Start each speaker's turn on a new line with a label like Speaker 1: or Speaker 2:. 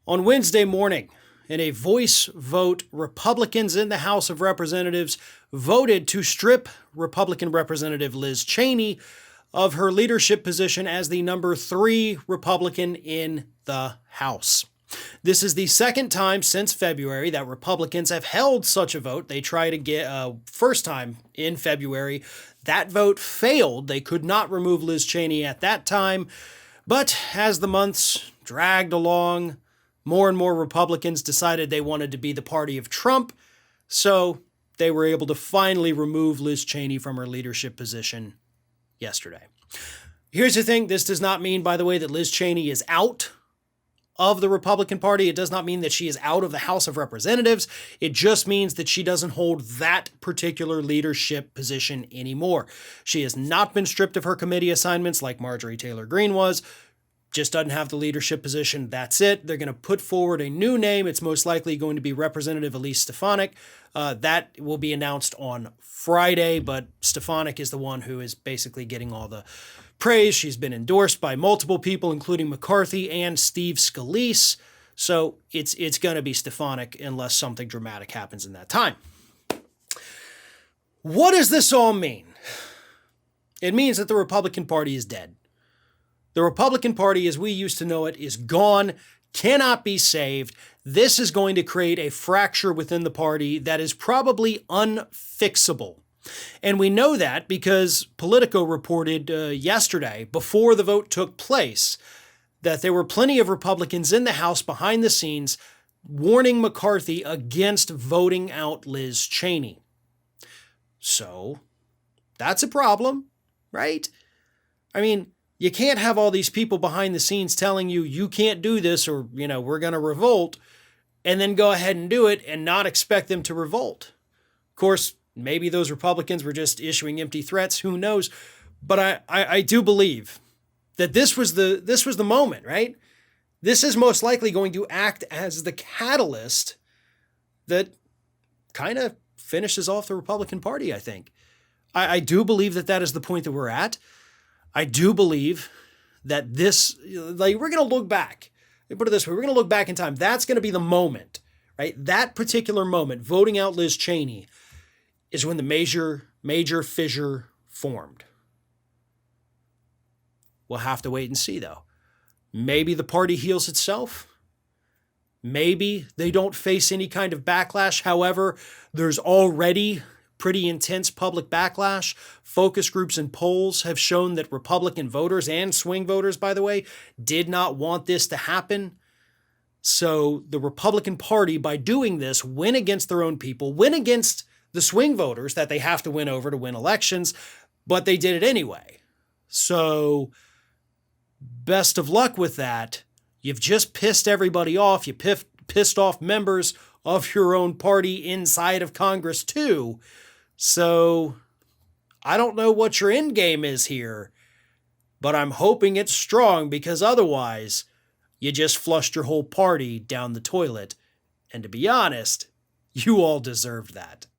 Speaker 1: On Wednesday morning, in a voice vote, Republicans in the House of Representatives voted to strip Republican Representative Liz Cheney of her leadership position as the number 3 Republican in the House. This is the second time since February that Republicans have held such a vote. They tried to get first time in February. That vote failed. They could not remove Liz Cheney at that time. But as the months dragged along, more and more Republicans decided they wanted to be the party of Trump, so they were able to finally remove Liz Cheney from her leadership position yesterday. Here's the thing. This does not mean, by the way, that Liz Cheney is out of the Republican Party. It does not mean that she is out of the House of Representatives. It just means that she doesn't hold that particular leadership position anymore. She has not been stripped of her committee assignments like Marjorie Taylor Greene was. Just doesn't have the leadership position. That's it. They're going to put forward a new name. It's most likely going to be Representative Elise Stefanik. That will be announced on Friday, but Stefanik is the one who is basically getting all the praise. She's been endorsed by multiple people, including McCarthy and Steve Scalise. So it's going to be Stefanik unless something dramatic happens in that time. What does this all mean? It means that the Republican Party is dead. The Republican Party, as we used to know it, is gone, cannot be saved. This is going to create a fracture within the party that is probably unfixable. And we know that because Politico reported yesterday, before the vote took place, that there were plenty of Republicans in the House behind the scenes warning McCarthy against voting out Liz Cheney. So that's a problem, right? I mean, you can't have all these people behind the scenes telling you, you can't do this or, we're going to revolt, and then go ahead and do it and not expect them to revolt. Of course, maybe those Republicans were just issuing empty threats. Who knows? But I do believe that this was the moment, right? This is most likely going to act as the catalyst that kind of finishes off the Republican Party, I think. I do believe that is the point that we're at. I do believe that this, we're going to look back. Let me put it this way. We're going to look back in time. That's going to be the moment, right? That particular moment, voting out Liz Cheney, is when the major fissure formed. We'll have to wait and see, though. Maybe the party heals itself. Maybe they don't face any kind of backlash. However, there's already pretty intense public backlash. Focus groups and polls have shown that Republican voters and swing voters, by the way, did not want this to happen. So the Republican Party, by doing this, went against their own people, went against the swing voters that they have to win over to win elections, but they did it anyway. So best of luck with that. You've just pissed everybody off. You pissed off members of your own party inside of Congress too. So I don't know what your end game is here, but I'm hoping it's strong because otherwise you just flushed your whole party down the toilet. And to be honest, you all deserved that.